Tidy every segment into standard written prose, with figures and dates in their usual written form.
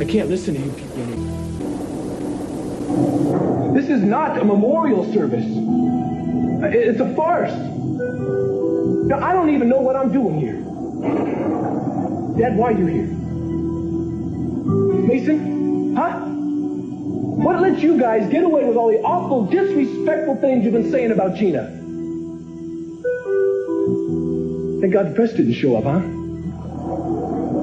I can't listen to you people anymore. This is not a memorial service. It's a farce. Now, I don't even know what I'm doing here. Dad, why are you here? Mason? Huh? What lets you guys get away with all the awful, disrespectful things you've been saying about Gina? Thank God the press didn't show up, huh?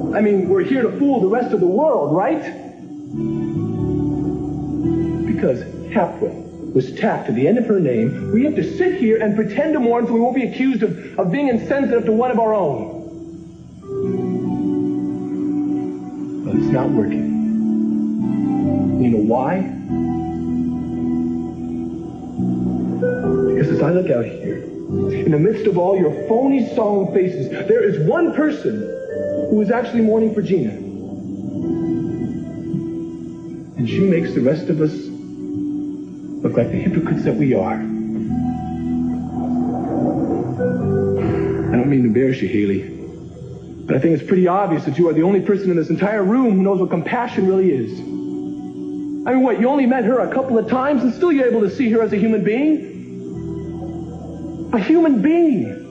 I mean, we're here to fool the rest of the world, right? Because Capitol was tacked to the end of her name, we have to sit here and pretend to mourn so we won't be accused of being insensitive to one of our own. But it's not working. You know why? Because as I look out here, in the midst of all your phony solemn faces, there is one person who is actually mourning for Gina. And she makes the rest of us look like the hypocrites that we are. I don't mean to embarrass you, Haley, but I think it's pretty obvious that you are the only person in this entire room who knows what compassion really is. I mean, what, you only met her a couple of times and still you're able to see her as a human being? A human being!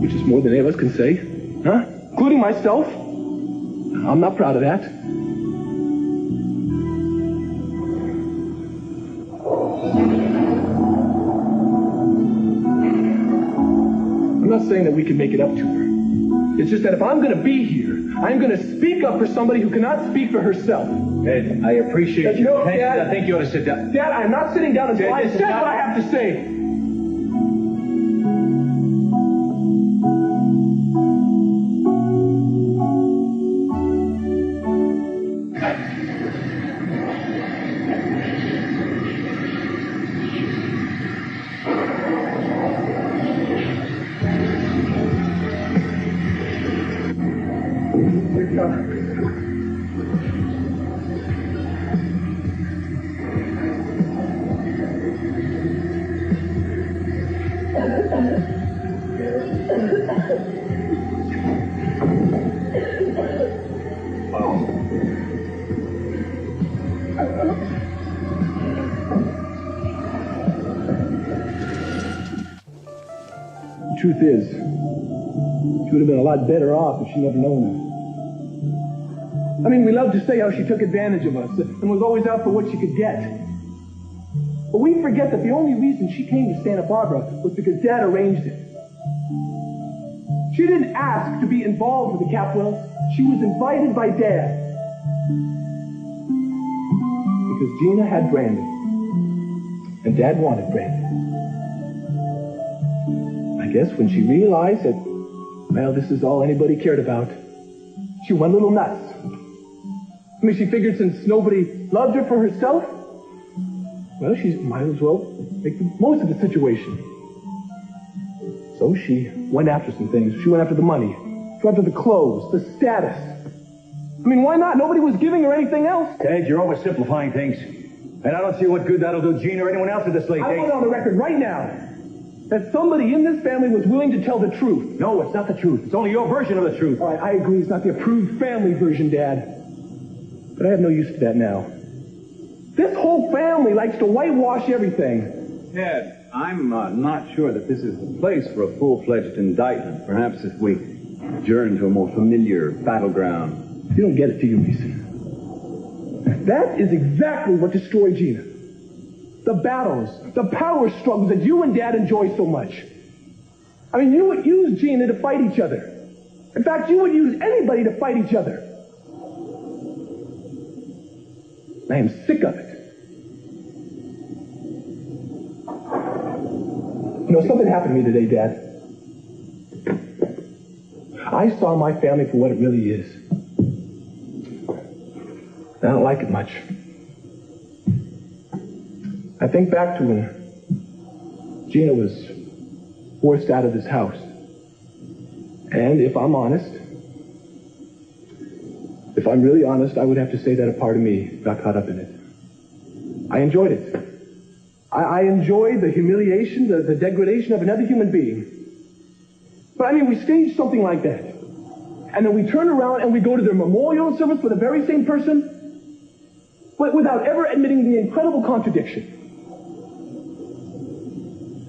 Which is more than any of us can say, huh? Including myself. I'm not proud of that. I'm not saying that we can make it up to her. It's just that if I'm going to be here, I'm going to speak up for somebody who cannot speak for herself. Ed, I appreciate you. Dad, I think you ought to sit down. Dad, I'm not sitting down until I said what I have to say. The truth is, she would have been a lot better off if she'd never known her. I mean, we love to say how she took advantage of us and was always out for what she could get. But we forget that the only reason she came to Santa Barbara was because Dad arranged it. She didn't ask to be involved with the Capitol. She was invited by Dad. Because Gina had Brandon. And Dad wanted Brandon. I guess when she realized that, well, this is all anybody cared about, she went a little nuts. I mean, she figured since nobody loved her for herself, well, she might as well make the most of the situation. So she went after some things. She went after the money. She went after the clothes, the status. I mean, why not? Nobody was giving her anything else. Ed, you're oversimplifying things. And I don't see what good that'll do Gene or anyone else at this late date. I want on the record right now that somebody in this family was willing to tell the truth. No, it's not the truth. It's only your version of the truth. All right, I agree. It's not the approved family version, Dad. But I have no use for that now. This whole family likes to whitewash everything. Ed, I'm not sure that this is the place for a full-fledged indictment. Perhaps if we adjourn to a more familiar battleground. You don't get it, do you, Mason? That is exactly what destroyed Gina. The battles, the power struggles that you and Dad enjoy so much. I mean, you would use Gina to fight each other. In fact, you would use anybody to fight each other. I am sick of it. You know, something happened to me today, Dad. I saw my family for what it really is. I don't like it much. I think back to when Gina was forced out of this house. And if I'm honest, if I'm really honest, I would have to say that a part of me got caught up in it. I enjoyed it. I enjoyed the humiliation, the degradation of another human being. But I mean, we staged something like that. and then we turn around and we go to their memorial service for the very same person, but without ever admitting the incredible contradiction.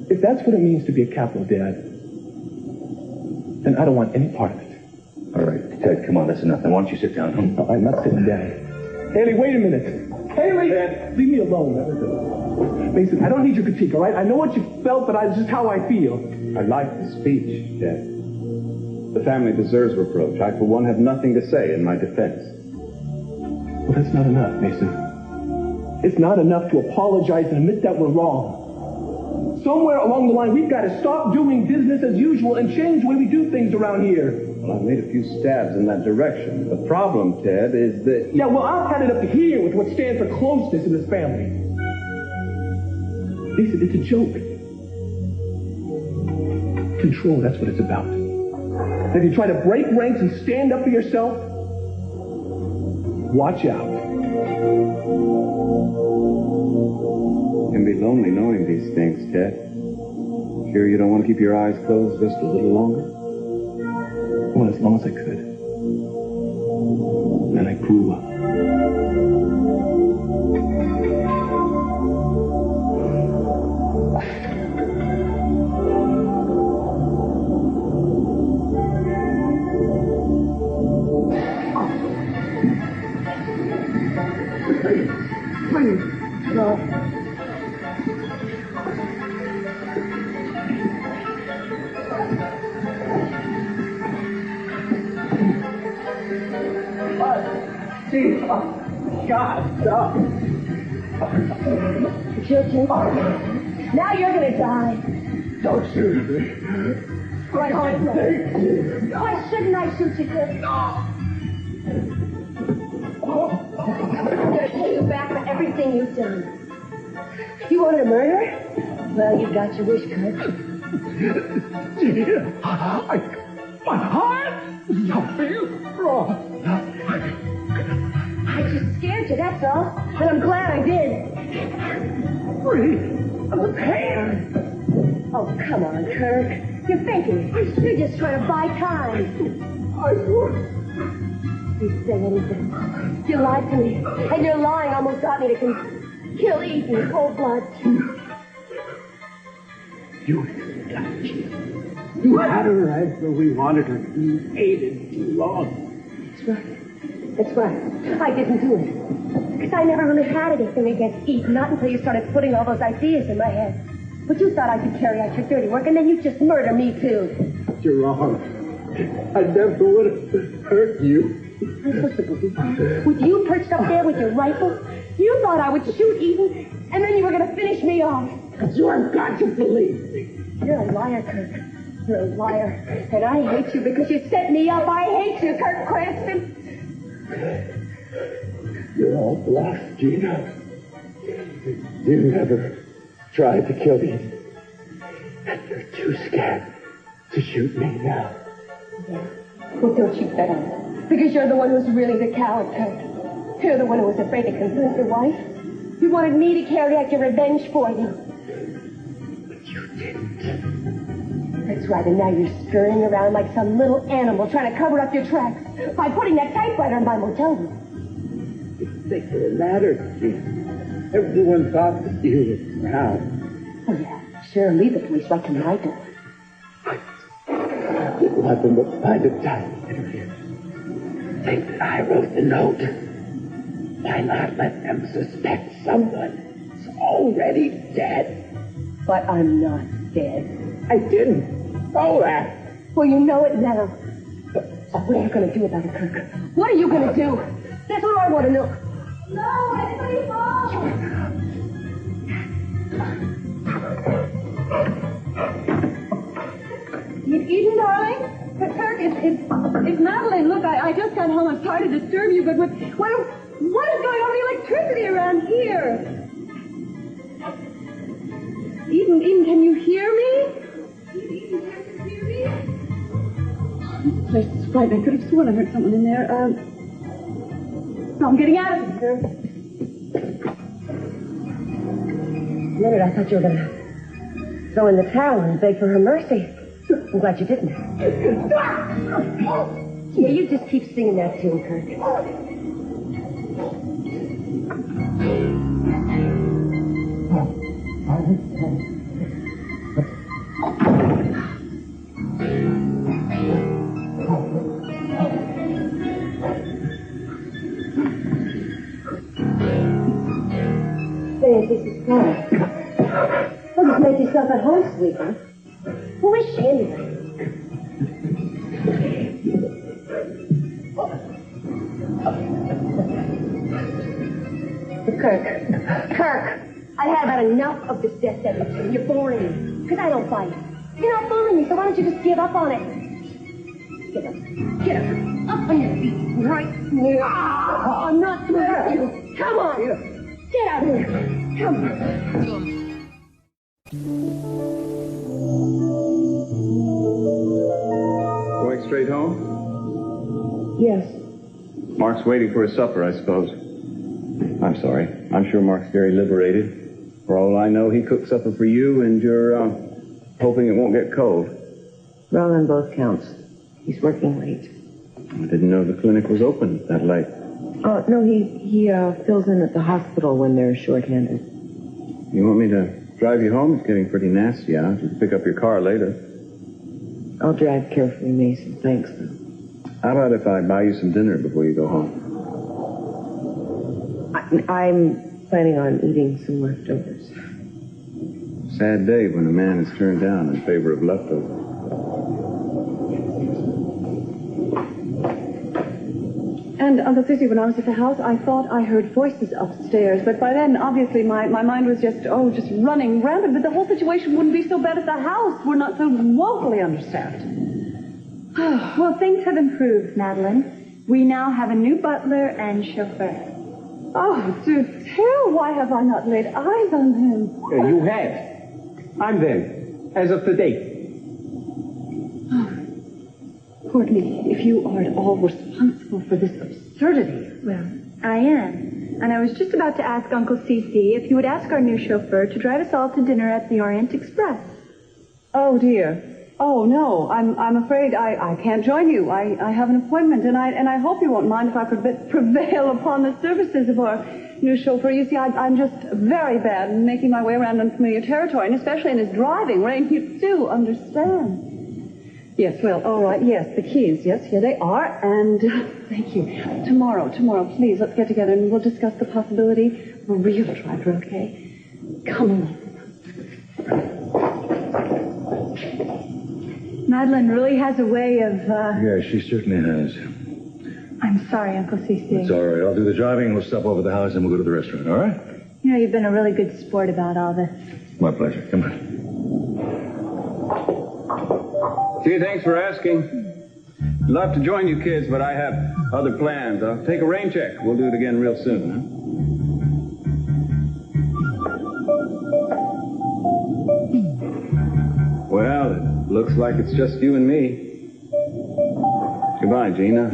If that's what it means to be a capital dad, then I don't want any part of it. All right, Ted, come on, that's enough. Now, why don't you sit down, huh? No, I'm not sitting down. Haley, wait a minute. Haley! Dad, leave me alone. Mason, I don't need your critique, all right? I know what you felt, but it's just how I feel. I like the speech, Ted. The family deserves reproach. I, for one, have nothing to say in my defense. Well, that's not enough, Mason. It's not enough to apologize and admit that we're wrong. Somewhere along the line, we've got to stop doing business as usual and change the way we do things around here. Well, I've made a few stabs in that direction. The problem, Ted, is that... Yeah, well, I've had it up to here with what stands for closeness in this family. Listen, it's a joke. Control, that's what it's about. If you try to break ranks and stand up for yourself, watch out. It can be lonely knowing these things, Ted. Sure you don't want to keep your eyes closed just a little longer? Well, as long as I could. Then I grew up. Please, no. Steve, oh, God, stop. It's your turn. Now you're gonna die. Don't shoot me. Right on. Why shouldn't I shoot you, kid? I'm gonna pay you back for everything you've done. You wanted a murder? Well, you got your wish, Kurt. My heart? Something wrong. I just scared you, that's all. And I'm glad I did. Free of the pain. Oh, come on, Kirk. You're faking it. You're just trying to buy time. I would. You say anything. You lied to me. And your lying almost got me to kill Ethan in cold blood. You had her as though we wanted her. You hated too long. That's right. That's right. I didn't do it. Because I never really had anything against Ethan, not until you started putting all those ideas in my head. But you thought I could carry out your dirty work, and then you just murder me, too. You're wrong. I never would have hurt you. I'm supposed to believe that? With you perched up there with your rifle? You thought I would shoot Ethan, and then you were going to finish me off. You have got to believe me. You're a liar, Kirk. You're a liar. And I hate you because you set me up. I hate you, Kirk Cranston. You're all bluff, Gina. You never tried to kill me. And you're too scared to shoot me now. Yeah. Well, don't you bet on it. Because you're the one who's really the coward, Kirk. You're the one who was afraid to confront your wife. You wanted me to carry out your revenge for you. But you didn't. That's right, and now you're scurrying around like some little animal trying to cover up your tracks by putting that typewriter in my motel room. It's thicker than that, Gina. Everyone thought that you were around. Oh, yeah, sure, lead the police right to my door. I didn't let them find a time interview. Think that I wrote the note. Why not let them suspect someone who's already dead? But I'm not dead. I didn't know that. Well, you know it now. What are you going to do about it, Kirk? What are you going to do? That's what I want to know. No, anybody home? Eden, darling? But Kirk, it's Madeline. Look, I just got home. I'm sorry to disturb you, but what is going on with the electricity around here? Eden, can you hear me? Eden, can you hear me? This place is frightening. I could have sworn I heard someone in there. No, I'm getting out of here. A minute, I thought you were going to throw in the towel and beg for her mercy. I'm glad you didn't. Yeah, you just keep singing that tune, Kirk. Say, this is fun. Well, just make yourself at home, sweetie. Who is she anyway? Kirk, I've had about enough of this death sentence. You're boring me. Because I don't fight. You're not fooling me, so why don't you just give up on it? Get up. Get up. Up on your feet. Right now. I'm not through with you. Come on. Get out of here. Come on. Going straight home? Yes. Mark's waiting for his supper, I suppose. I'm sorry. I'm sure Mark's very liberated. For all I know, he cooked supper for you, and you're hoping it won't get cold. Wrong on both counts. He's working late. I didn't know the clinic was open that late. Oh, no, he fills in at the hospital when they're short-handed. You want me to drive you home? It's getting pretty nasty out. You can pick up your car later. I'll drive carefully, Mason. Thanks, though. How about if I buy you some dinner before you go home? I'm planning on eating some leftovers. Sad day when a man is turned down in favor of leftovers. And, Uncle Sissy, when I was at the house, I thought I heard voices upstairs. But by then, obviously, my mind was just running rampant. But the whole situation wouldn't be so bad at the house. We're not so woefully understaffed. Well, things have improved, Madeline. We now have a new butler and chauffeur. Oh, do tell. Why have I not laid eyes on him? You have. I'm them, as of today. Courtney, if you are at all responsible for this absurdity... Well, I am. And I was just about to ask Uncle C.C. if you would ask our new chauffeur to drive us all to dinner at the Orient Express. Oh, dear. Oh, no. I'm afraid I can't join you. I have an appointment, and I hope you won't mind if I could prevail upon the services of our new chauffeur. You see, I'm just very bad in making my way around unfamiliar territory, and especially in his driving. Rain, you do understand. Yes, well, all right. Yes, the keys. Yes, here they are. And thank you. Tomorrow, please, let's get together and we'll discuss the possibility of a real driver, okay? Come along. Madeline really has a way of, Yeah, she certainly has. I'm sorry, Uncle C.C. It's all right. I'll do the driving. We'll stop over the house and we'll go to the restaurant, all right? You know, you've been a really good sport about all this. My pleasure. Come on. Gee, thanks for asking. I'd love to join you kids, but I have other plans. I'll take a rain check. We'll do it again real soon, huh? Well, it looks like it's just you and me. Goodbye, Gina.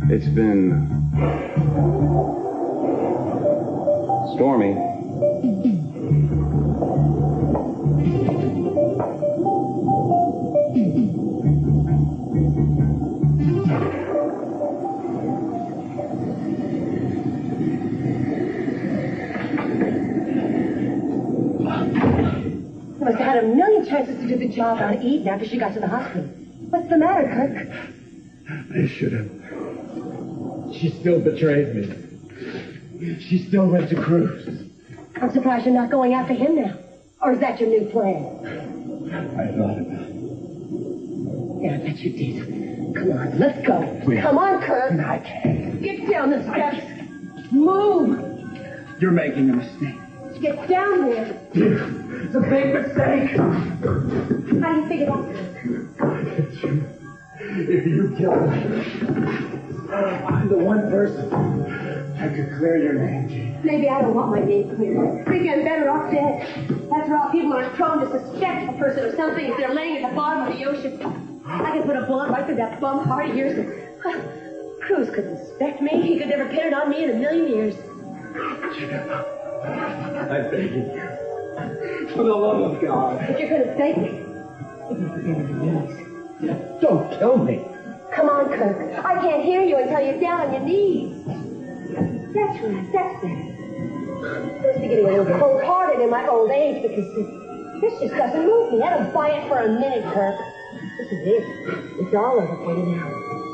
It's been stormy. Must have had a million chances to do the job on Eden after she got to the hospital. What's the matter, Kirk? I should have. She still betrayed me. She still went to Cruz. I'm surprised you're not going after him now. Or is that your new plan? I thought about it. Yeah, I bet you did. Come on, let's go. Please. Come on, Kirk. I can't. Get down the steps. Move. You're making a mistake. Get down there. It's a big mistake. How do you figure that? If you kill me, I'm the one person that could clear your name, Gene. Maybe I don't want my name cleared. Maybe I'm better off dead. After all, people are prone to suspect a person of something if they're laying at the bottom of the ocean. I can put a bullet right through that bum heart of yours. Cruz couldn't suspect me. He could never pin it on me in a million years. I beg you, for the love of God. But you're going to save me. Don't kill me. Come on, Kirk. I can't hear you until you're down on your knees. That's right. That's better. Must be getting a little cold-hearted in my old age because this just doesn't move me. I don't buy it for a minute, Kirk. This is it. It's all over for you now.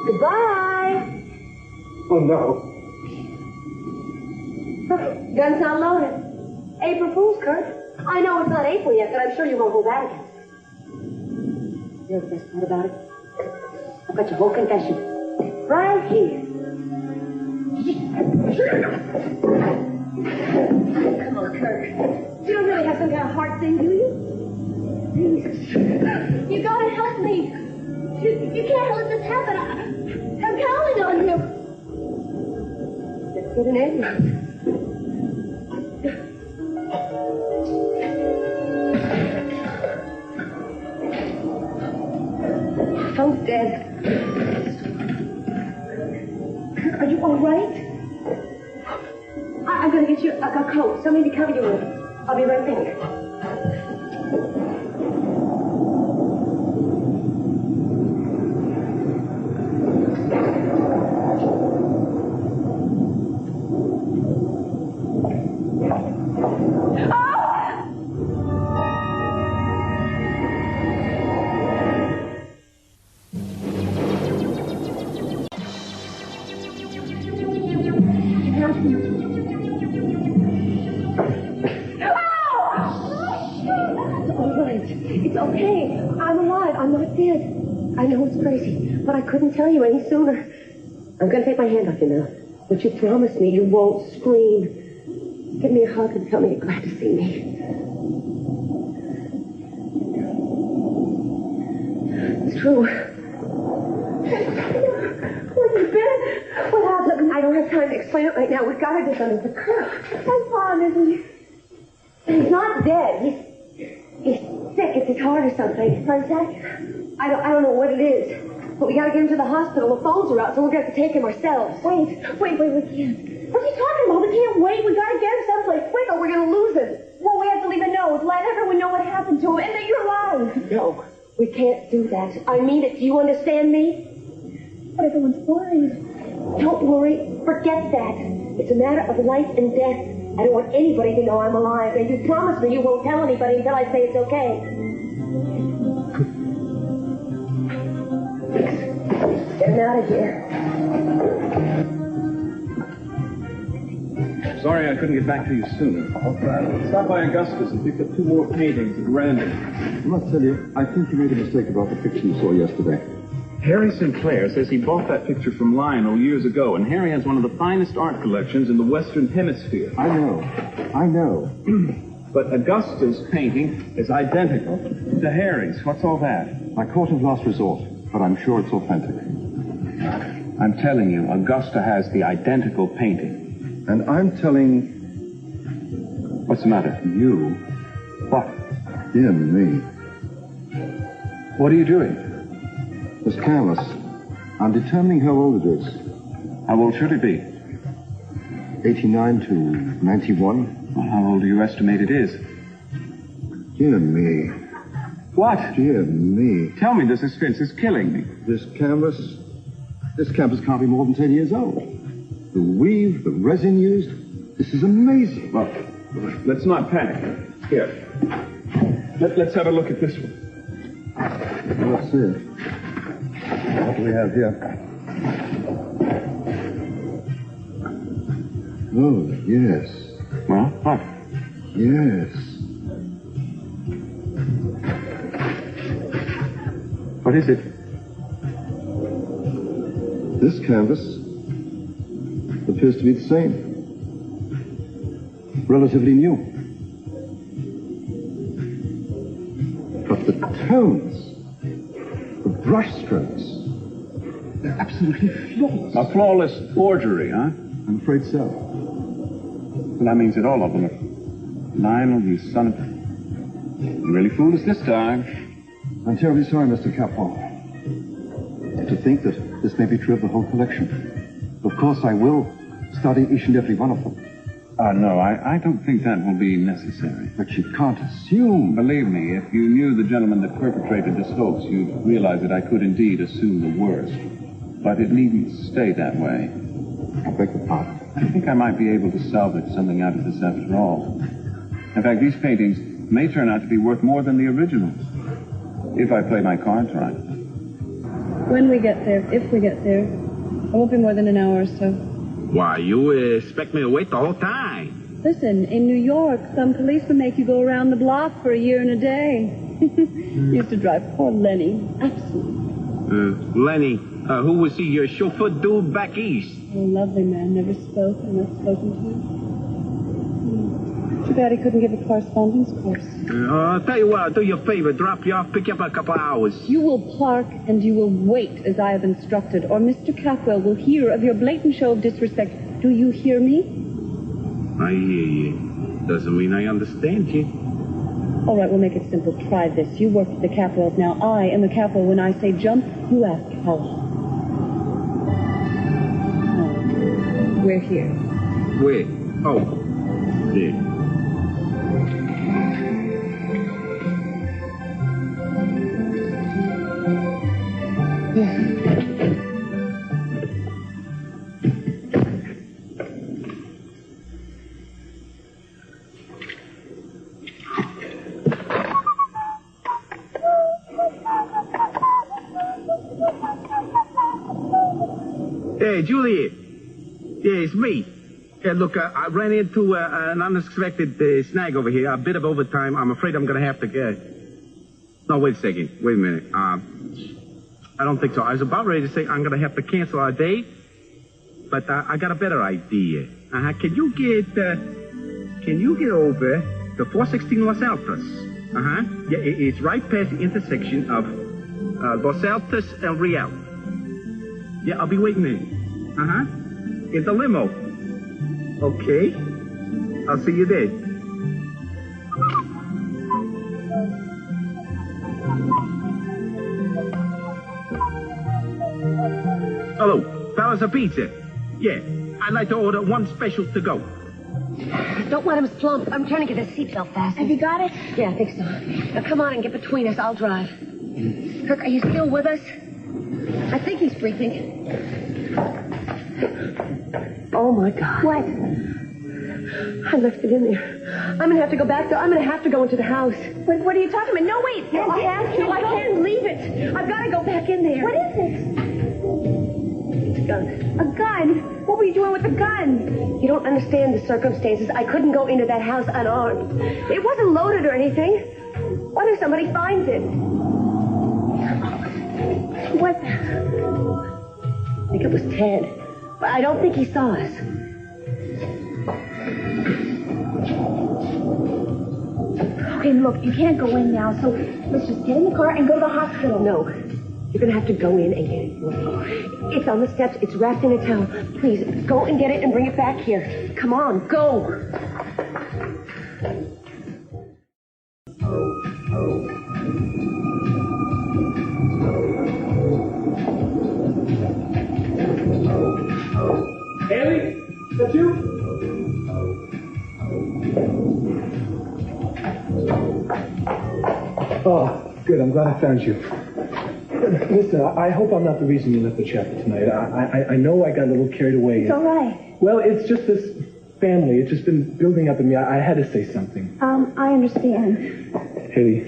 Goodbye. Oh, no. Gun's not loaded. April Fool's, Kirk. I know it's not April yet, but I'm sure you won't hold that against me. You know the best part about it? I've got your whole confession. Right here. Come on, Kirk. You don't really have some kind of heart thing, do you? Please. You gotta help me. You can't let this happen. I'm counting on you. Let's get an ambulance. Phone's dead. Are you all right? I'm gonna get you a coat, something to cover you with. I'll be right there. It's okay. I'm alive. I'm not dead. I know it's crazy, but I couldn't tell you any sooner. I'm going to take my hand off your mouth, but you promise me you won't scream. Give me a hug and tell me you're glad to see me. It's true. Where have you been? What happened? I don't have time to explain it right now. We've got to do something for Kirk. That's fine, isn't he? He's not dead. He's sick. It's his heart or something. I don't know what it is. But we gotta get him to the hospital. The phones are out, so we're gonna have to take him ourselves. Wait, we can't. What's he talking about? We can't wait. We gotta get him someplace quick or we're gonna lose him. Well, we have to leave a note. Let everyone know what happened to him and that you're alive. No, we can't do that. I mean it. Do you understand me? But everyone's worried. Don't worry. Forget that. It's a matter of life and death. I don't want anybody to know I'm alive. And you promise me you won't tell anybody until I say it's okay. Get him out of here. Sorry I couldn't get back to you sooner. Stopped by Augustus and picked up 2 more paintings at random. I must tell you, I think you made a mistake about the picture you saw yesterday. Harry Sinclair says he bought that picture from Lionel years ago, and Harry has one of the finest art collections in the Western Hemisphere. I know. But Augusta's painting is identical to Harry's. What's all that? My court of last resort, but I'm sure it's authentic. I'm telling you, Augusta has the identical painting. And I'm telling... What's the matter? You. What? Dear me. What are you doing? This canvas. I'm determining how old it is. How old should it be? 89 to 91. Well, how old do you estimate it is? Dear me. What? Dear me. Tell me, this suspense is killing me. This canvas can't be more than 10 years old. The weave, the resin used, this is amazing. Well, let's not panic. Here. Let's have a look at this one. Let's see. What do we have here? Oh, yes. Well, what? Yes. What is it? This canvas appears to be the same. Relatively new. But the tones, the brush strokes, they're absolutely flawless. A flawless forgery, huh? I'm afraid so. Well, that means that all of them are... Lionel, you son of... You really fooled us this time. I'm terribly sorry, Mr. Capwell. To think that this may be true of the whole collection. Of course, I will study each and every one of them. No, I don't think that will be necessary. But you can't assume. Believe me, if you knew the gentleman that perpetrated this hoax, you'd realize that I could indeed assume the worst. But it needn't stay that way. I beg your pardon. I think I might be able to salvage something out of this after all. In fact, these paintings may turn out to be worth more than the originals, if I play my cards right. When we get there, if we get there, it won't be more than an hour or so. Why, you expect me to wait the whole time? Listen, in New York, some policemen make you go around the block for a year and a day. Used to drive poor Lenny. Absolutely. Lenny, who was he, your chauffeur dude back east? Oh, lovely man, never spoke and not spoken to. Too bad he couldn't give a correspondence course. I'll tell you what, I'll do you a favor, drop you off, pick you up in a couple of hours. You will park and you will wait as I have instructed, or Mr. Capwell will hear of your blatant show of disrespect. Do you hear me? I hear you. Doesn't mean I understand you. All right, we'll make it simple. Try this. You work for the Capwells now. I am the Capwell. When I say jump, you ask how long. Oh, we're here. Where? Oh, there. Hey, Juliet. Yeah, it's me. Yeah, look, I ran into an unexpected snag over here. A bit of overtime. I'm afraid I'm going to have to get... No, wait a second. Wait a minute. I don't think so. I was about ready to say I'm going to have to cancel our date, but I got a better idea. Can you get over to 416 Los Altos? Yeah, it's right past the intersection of Los Altos and Real. Yeah, I'll be waiting there. In the limo. Okay. I'll see you there. Hello. Fellas, a pizza. Yeah. I'd like to order one special to go. Don't let him slump. I'm trying to get his seatbelt fastened. Have you got it? Yeah, I think so. Now, come on and get between us. I'll drive. Kirk, are you still with us? I think he's breathing. Oh, my God. What? I left it in there. I'm going to have to go back there. I'm going to have to go into the house. What are you talking about? No, wait. No, I have to. I can't leave it. I've got to go back in there. What is it? It's a gun. A gun? What were you doing with the gun? You don't understand the circumstances. I couldn't go into that house unarmed. It wasn't loaded or anything. What if somebody finds it? What? I think it was Ted. But I don't think he saw us. Okay, look, you can't go in now, so let's just get in the car and go to the hospital. No. You're going to have to go in and get it. It's on the steps. It's wrapped in a towel. Please, go and get it and bring it back here. Come on, go. Haley, is that you? Oh, good. I'm glad I found you. Listen, I hope I'm not the reason you left the chapel tonight. I know I got a little carried away. It's all right. Well, it's just this family. It's just been building up in me. I had to say something. I understand. Haley,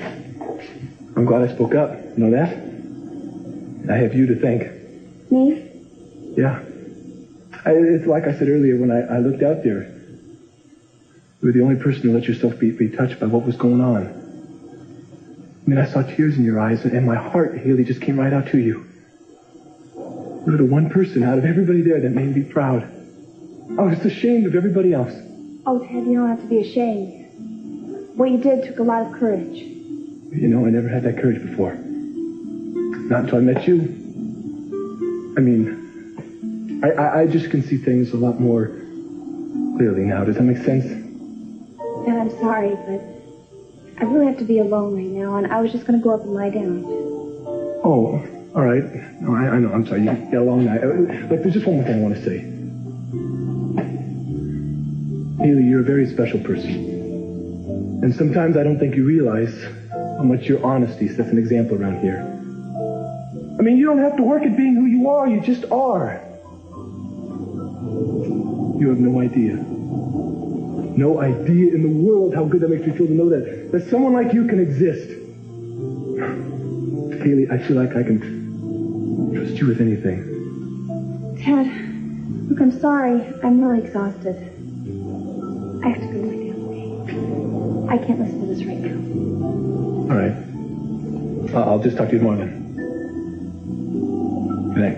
I'm glad I spoke up. You know that? I have you to thank. Me? Yeah. It's like I said earlier when I looked out there. You were the only person who let yourself be touched by what was going on. I mean, I saw tears in your eyes, and my heart, Haley, just came right out to you. You were the one person out of everybody there that made me proud. I was ashamed of everybody else. Oh, Ted, you don't have to be ashamed. What you did took a lot of courage. You know, I never had that courage before. Not until I met you. I mean, I just can see things a lot more clearly now. Does that make sense? And I'm sorry, but I really have to be alone right now, and I was just going to go up and lie down. Oh, all right. No, I know. I'm sorry. You got a long night. Look, there's just one more thing I want to say. Haley, you're a very special person. And sometimes I don't think you realize how much your honesty sets an example around here. I I mean, you don't have to work at being who you are. You just are. You have no idea. No idea in the world how good that makes me feel to know that someone like you can exist. Haley, I feel like I can trust you with anything. Ted, look, I'm sorry. I'm really exhausted. I have to go to my family. I can't listen to this right now. All right. I'll just talk to you tomorrow then. Good night.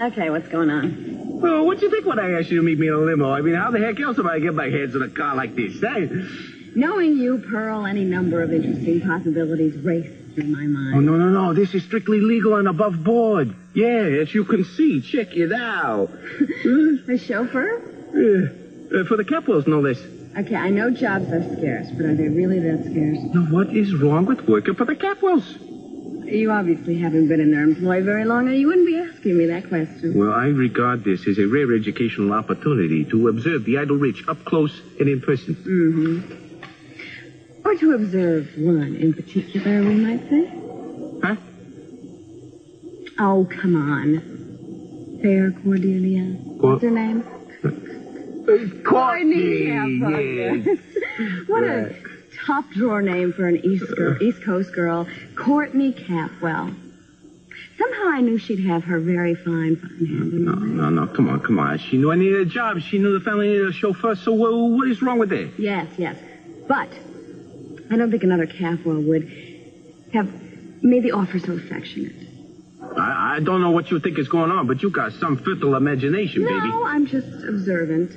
Okay, what's going on? Well, what'd you think when I asked you to meet me in a limo? I mean, how the heck else am I going to get my hands in a car like this, eh? Knowing you, Pearl, any number of interesting possibilities race through my mind. Oh, no. This is strictly legal and above board. Yeah, as you can see. Check it out. A chauffeur? For the Capwells, no less. Okay, I know jobs are scarce, but are they really that scarce? Now, what is wrong with working for the Capwells? You obviously haven't been in their employ very long, or you wouldn't be asking me that question. Well, I regard this as a rare educational opportunity to observe the idle rich up close and in person. Mm-hmm. Or to observe one in particular, we might say. Huh? Oh, come on. Fair Cordelia. What's her name? Courtney. Yes. What a top drawer name for an East Coast girl. Courtney Capwell. Somehow I knew she'd have her very fine hand in mind. No, come on. She knew I needed a job. She knew the family needed a chauffeur, so what is wrong with that? Yes. But I don't think another Capwell would have made the offer so affectionate. I don't know what you think is going on, but you got some fertile imagination, baby. No, I'm just observant.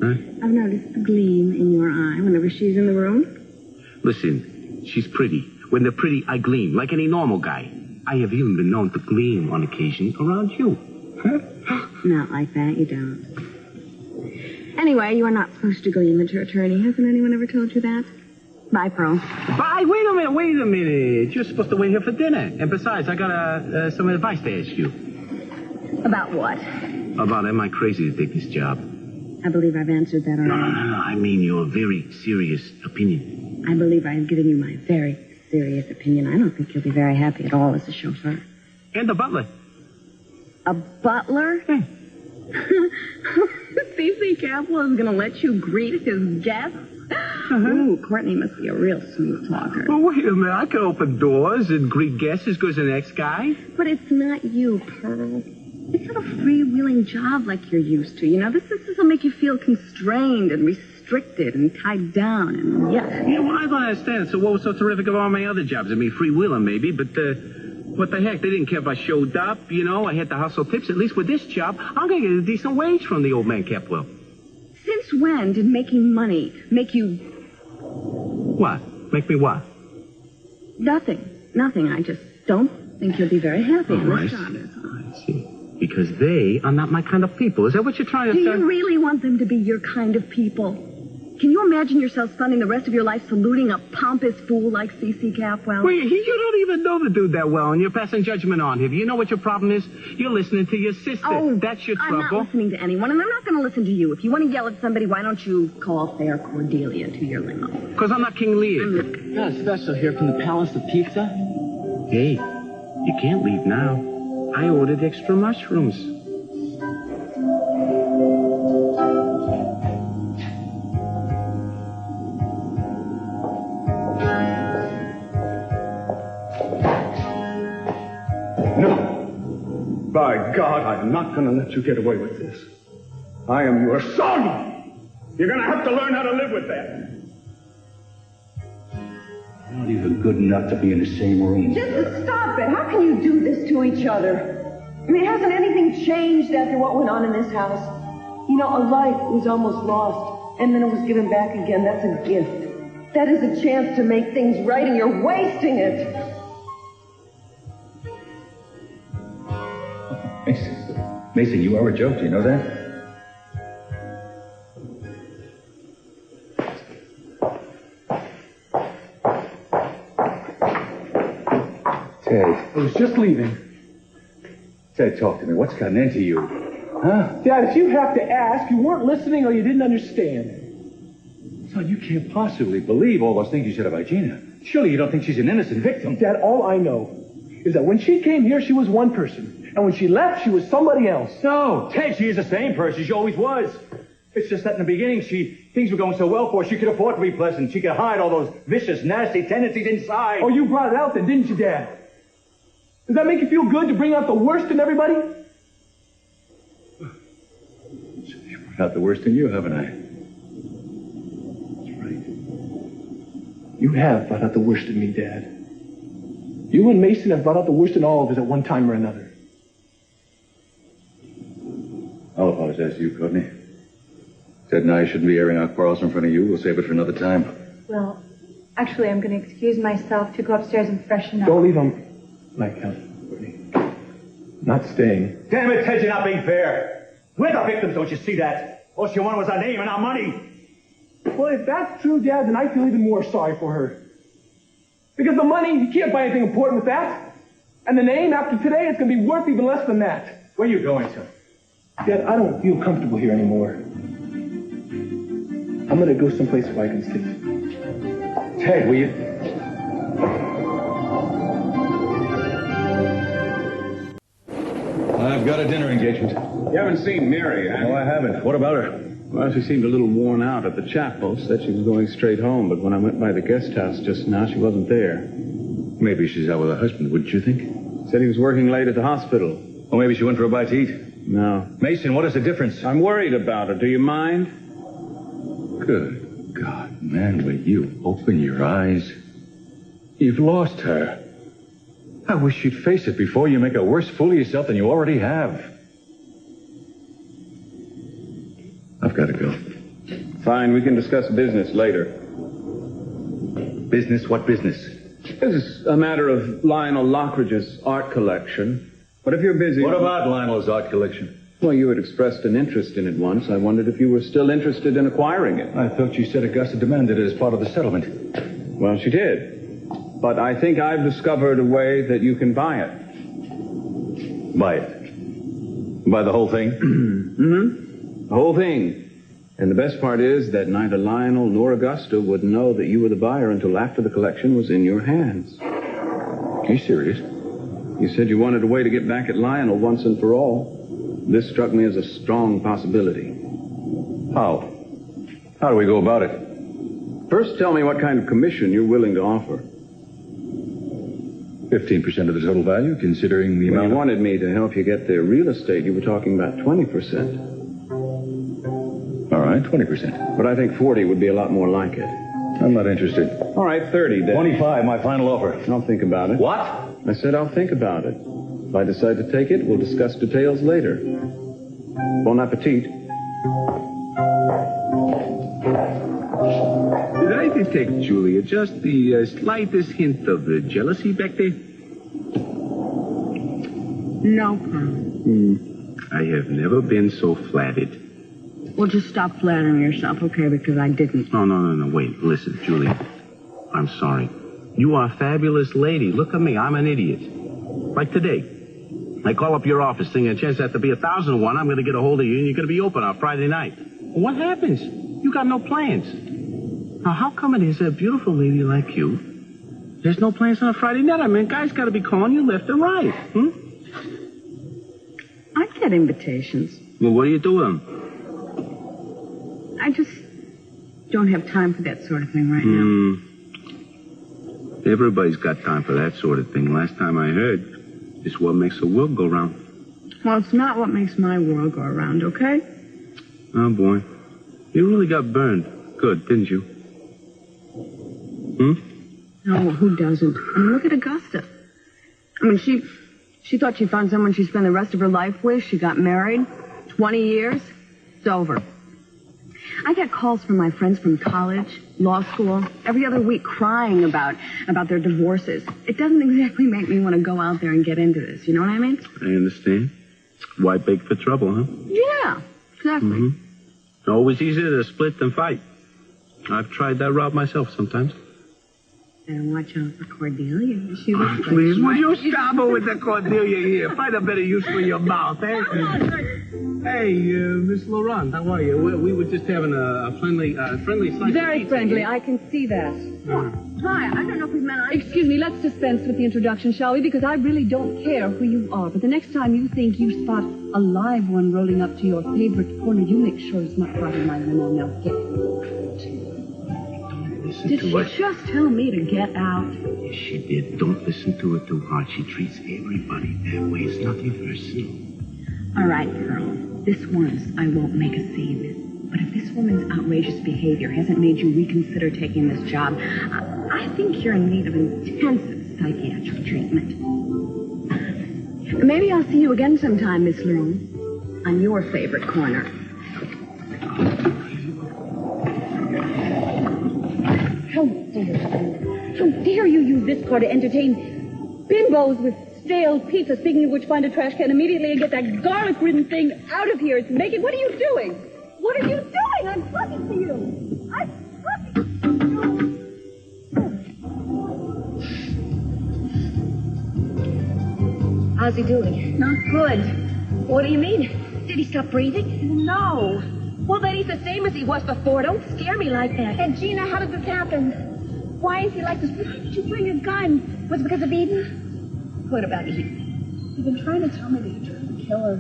Huh? I've noticed the gleam in your eye whenever she's in the room. Listen, she's pretty. When they're pretty, I gleam, like any normal guy. I have even been known to gleam on occasion around you. Huh? Not like that, you don't. Anyway, you are not supposed to gleam at your attorney. Hasn't anyone ever told you that? Bye, Pearl. Bye, wait a minute. You're supposed to wait here for dinner. And besides, I got some advice to ask you. About what? About am I crazy to take this job? I believe I've answered that already. No. I mean your very serious opinion. I believe I've given you my very serious opinion. I don't think you'll be very happy at all as a chauffeur. And the butler. A butler? C.C. Capwell is going to let you greet his guests? Ooh, Courtney must be a real smooth talker. Well, wait a minute. I can open doors and greet guests as good as the next guy. But it's not you, Pearl. It's not a freewheeling job like you're used to. You know, this will make you feel constrained and restricted and tied down and Yeah, well, I don't understand. So what was so terrific about all my other jobs? I mean, freewheeling maybe, but what the heck? They didn't care if I showed up, you know. I had to hustle tips. At least with this job, I'm going to get a decent wage from the old man Capwell. Since when did making money make you... What? Make me what? Nothing. I just don't think you'll be very happy in this job. I see. Because they are not my kind of people. Is that what you're trying to say? Do you really want them to be your kind of people? Can you imagine yourself spending the rest of your life saluting a pompous fool like C.C. Capwell? Wait, you don't even know the dude that well, and you're passing judgment on him. You know what your problem is? You're listening to your sister. Oh, that's your trouble. I'm not listening to anyone, and I'm not going to listen to you. If you want to yell at somebody, why don't you call Fair Cordelia to your limo? Because I'm not King Lear. Got a special here from the Palace of Pizza. Hey, you can't leave now. I ordered extra mushrooms. No. By God, I'm not going to let you get away with this. I am your son. You're going to have to learn how to live with that. You're not even good enough to be in the same room. Just stop it. How can you do this to each other? I mean, hasn't anything changed after what went on in this house? You know, a life was almost lost, and then it was given back again. That's a gift. That is a chance to make things right, and you're wasting it. Mason, you are a joke. Do you know that? I was just leaving. Ted, talk to me. What's gotten into you? Huh? Dad, if you have to ask, you weren't listening or you didn't understand. Son, you can't possibly believe all those things you said about Gina. Surely you don't think she's an innocent victim. Dad, all I know is that when she came here, she was one person. And when she left, she was somebody else. No, Ted, she is the same person. She always was. It's just that in the beginning, things were going so well for her, she could afford to be pleasant. She could hide all those vicious, nasty tendencies inside. Oh, you brought it out then, didn't you, Dad? Does that make you feel good to bring out the worst in everybody? You brought out the worst in you, haven't I? That's right. You have brought out the worst in me, Dad. You and Mason have brought out the worst in all of us at one time or another. I'll apologize to you, Courtney. Ted and I shouldn't be airing our quarrels in front of you. We'll save it for another time. Well, actually, I'm going to excuse myself to go upstairs and freshen up. Don't leave him. My count, Courtney. Not staying. Damn it, Ted, you're not being fair. We're the victims, don't you see that? All she wanted was our name and our money. Well, if that's true, Dad, then I feel even more sorry for her. Because the money, you can't buy anything important with that. And the name, after today, it's going to be worth even less than that. Where are you going, son? Dad, I don't feel comfortable here anymore. I'm going to go someplace where I can sleep. Ted, will you? I've got a dinner engagement. You haven't seen Mary, have you? No, I haven't. What about her? Well, she seemed a little worn out at the chapel. Said she was going straight home, but when I went by the guest house just now, she wasn't there. Maybe she's out with her husband, wouldn't you think? Said he was working late at the hospital. Or maybe she went for a bite to eat. No. Mason, what is the difference? I'm worried about her. Do you mind? Good God, man, will you open your eyes? You've lost her. I wish you'd face it before you make a worse fool of yourself than you already have. I've got to go. Fine, we can discuss business later. Business? What business? This is a matter of Lionel Lockridge's art collection. But if you're busy... What about Lionel's art collection? Well, you had expressed an interest in it once. I wondered if you were still interested in acquiring it. I thought you said Augusta demanded it as part of the settlement. Well, she did. But I think I've discovered a way that you can buy it. Buy it? Buy the whole thing? Mm-hmm. The whole thing. And the best part is that neither Lionel nor Augusta would know that you were the buyer until after the collection was in your hands. Are you serious? You said you wanted a way to get back at Lionel once and for all. This struck me as a strong possibility. How? How do we go about it? First, tell me what kind of commission you're willing to offer. 15% of the total value, considering the When amount you wanted me to help you get the real estate, you were talking about 20%. All right, 20%. But I think 40 would be a lot more like it. I'm not interested. All right, 30 then. 25, my final offer. I'll think about it. What? I said I'll think about it. If I decide to take it, we'll discuss details later. Bon appetit. Did I detect, Julia, just the slightest hint of jealousy back there? No problem. I have never been so flattered. Well, just stop flattering yourself, okay? Because I didn't. No. Wait, listen, Julia. I'm sorry. You are a fabulous lady. Look at me. I'm an idiot. Like today. I call up your office thinking a chance that to be 1,001, I'm going to get a hold of you and you're going to be open on Friday night. Well, what happens? You got no plans. Now, how come it is a beautiful lady like you, there's no plans on a Friday night? I mean, guys got to be calling you left and right. I get invitations. Well, what do you do with them? I just don't have time for that sort of thing right now. Everybody's got time for that sort of thing. Last time I heard, it's what makes the world go round. Well, it's not what makes my world go around, okay? Oh, boy. You really got burned. Good, didn't you? No, who doesn't? I mean, look at Augusta. I mean, she thought she found someone she'd spend the rest of her life with. She got married. 20 years. It's over. I get calls from my friends from college, law school, every other week crying about their divorces. It doesn't exactly make me want to go out there and get into this. You know what I mean? I understand. Why beg for trouble, huh? Yeah, exactly. Always easier to split than fight. I've tried that route myself sometimes. Better watch out for Cordelia. She looks like Please, she will might you be- stop her with the Cordelia here? Find a better use for your mouth, eh? Hey, Miss Laurent, how are you? We were just having a friendly slice Very of friendly, pizza. I can see that. Hi, I don't know if we've met. Excuse me, let's dispense with the introduction, shall we? Because I really don't care who you are. But the next time you think you spot a live one rolling up to your favorite corner, you make sure it's not part of my limo. Now get. Did she just tell me to get out? Yes, she did. Don't listen to her too hard. She treats everybody that way. It's nothing personal. All right, girl. This once, I won't make a scene. But if this woman's outrageous behavior hasn't made you reconsider taking this job, I think you're in need of intensive psychiatric treatment. Maybe I'll see you again sometime, Miss Leroux, on your favorite corner. How dare you use this car to entertain bimbos with stale pizza, speaking of which, find a trash can immediately and get that garlic-ridden thing out of here. It's making... What are you doing? What are you doing? I'm talking to you. I'm talking to you. How's he doing? Not good. What do you mean? Did he stop breathing? No. Well, then he's the same as he was before. Don't scare me like that. And Gina, how did this happen? Why is he like this? Why did you bring a gun? Was it because of Eden? What about Eden? You've been trying to tell me that you tried to kill her.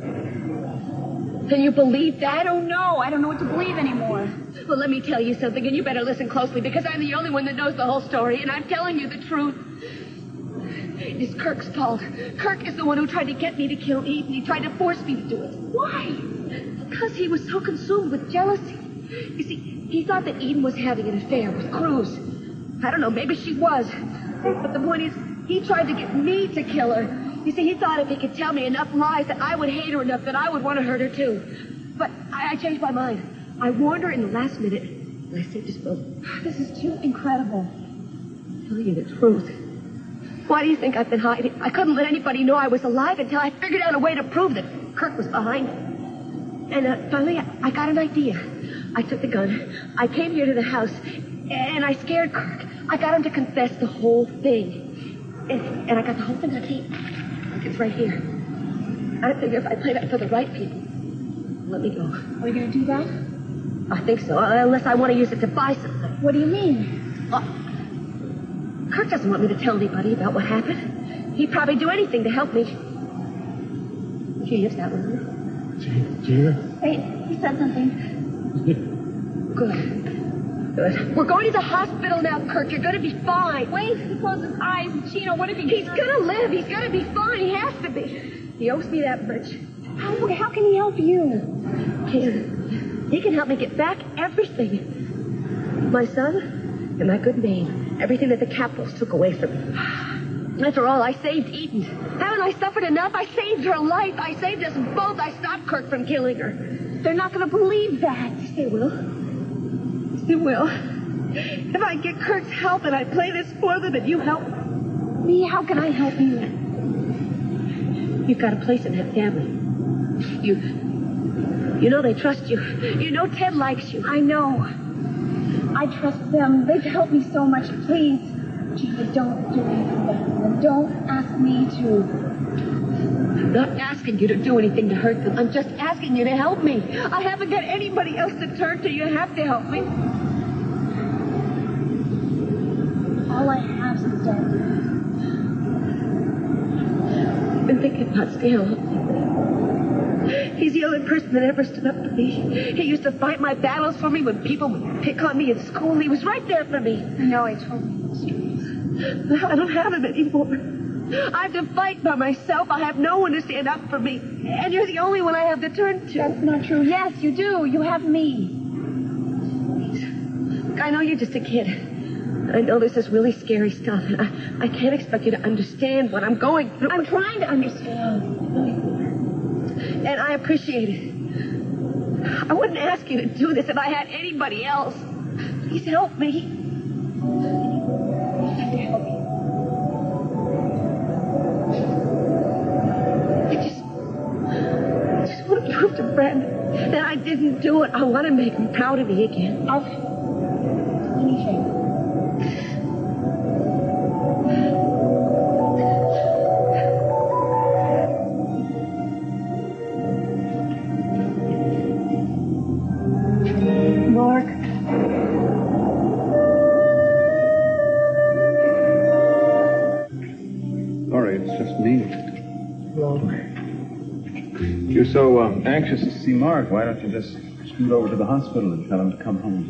Can you believe that? I don't know. I don't know what to believe anymore. Well, let me tell you something, and you better listen closely, because I'm the only one that knows the whole story, and I'm telling you the truth. It's Kirk's fault. Kirk is the one who tried to get me to kill Eden. He tried to force me to do it. Why? Because he was so consumed with jealousy. You see, he thought that Eden was having an affair with Cruz. I don't know, maybe she was. But the point is, he tried to get me to kill her. You see, he thought if he could tell me enough lies that I would hate her enough that I would want to hurt her too. But I changed my mind. I warned her in the last minute, and I saved his boat. This is too incredible. I'm telling you the truth. Why do you think I've been hiding? I couldn't let anybody know I was alive until I figured out a way to prove that Kirk was behind it. And finally, I got an idea. I took the gun. I came here to the house, and I scared Kirk. I got him to confess the whole thing. And I got the whole thing on tape. It's right here. I figure if I play that for the right people, let me go. Are you going to do that? I think so, unless I want to use it to buy something. What do you mean? Kirk doesn't want me to tell anybody about what happened. He'd probably do anything to help me. James, that one. Gina? Hey, he said something. Good. We're going to the hospital now, Kirk. You're going to be fine. Wait, he closed his eyes. Gina, what if he... He's going to live. He's going to be fine. He has to be. He owes me that much. How can he help you? He can help me get back everything. My son and my good name. Everything that the Capitals took away from me. After all, I saved Eden. Haven't I suffered enough? I saved her life. I saved us both. I stopped Kirk from killing her. They're not going to believe that. They will. They will. If I get Kirk's help and I play this for them and you help me, how can I help you? You've got a place in that family. You know they trust you. You know Ted likes you. I know. I trust them. They've helped me so much. Please, Gina, don't do anything to hurt them. Don't ask me to. I'm not asking you to do anything to hurt them. I'm just asking you to help me. I haven't got anybody else to turn to. You have to help me. All I have is Daddy. I've been thinking about staying. He's the only person that ever stood up for me. He used to fight my battles for me when people would pick on me in school. He was right there for me. I know, he told me those stories. I don't have him anymore. I have to fight by myself. I have no one to stand up for me. And you're the only one I have to turn to. That's not true. Yes, you do. You have me. Please. I know you're just a kid. I know this is really scary stuff. I can't expect you to understand what I'm going through. I'm trying to understand. And I appreciate it. I wouldn't ask you to do this if I had anybody else. Please help me. I have to help you. I just want to prove to Brad that I didn't do it. I want to make him proud of me again. Anything. you're so anxious to see Mark, why don't you just scoot over to the hospital and tell him to come home?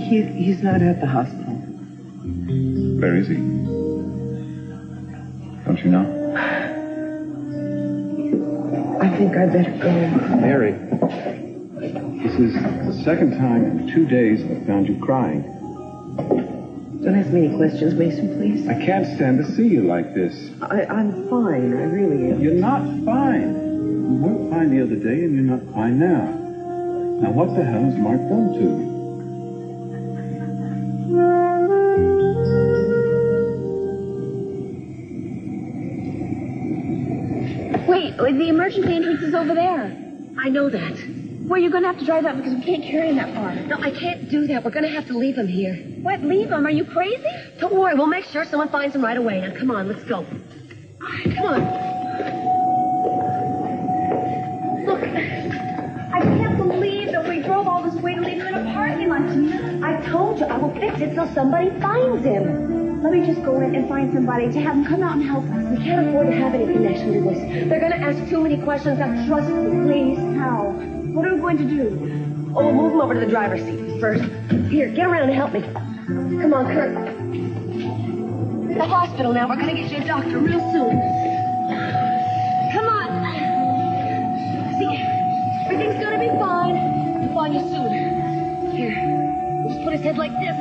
He's not at the hospital. Where is he? Don't you know? I think I better go. Mary, this is the second time in 2 days I've found you crying. Don't ask me any questions, Mason, please. I can't stand to see you like this. I'm fine. I really am. You're not fine. You weren't fine the other day, and you're not fine now. Now, what the hell has Mark done to you? Wait, the emergency entrance is over there. I know that. Well, you're going to have to drive that because we can't carry him that far. No, I can't do that. We're going to have to leave him here. What, leave him? Are you crazy? Don't worry, we'll make sure someone finds him right away. Now, come on, let's go. Come on. Look, I can't believe that we drove all this way to leave him in a parking lot, Gina. I told you I will fix it so somebody finds him. Let me just go in and find somebody to have him come out and help us. We can't afford to have any connection to this. They're going to ask too many questions. Now, trust me, please. How? What are we going to do? Oh, we'll move him over to the driver's seat first. Here, get around and help me. Come on, Kurt. The hospital now. We're going to get you a doctor real soon. Come on. See, everything's going to be fine. We'll find you soon. Here, we'll just put his head like this.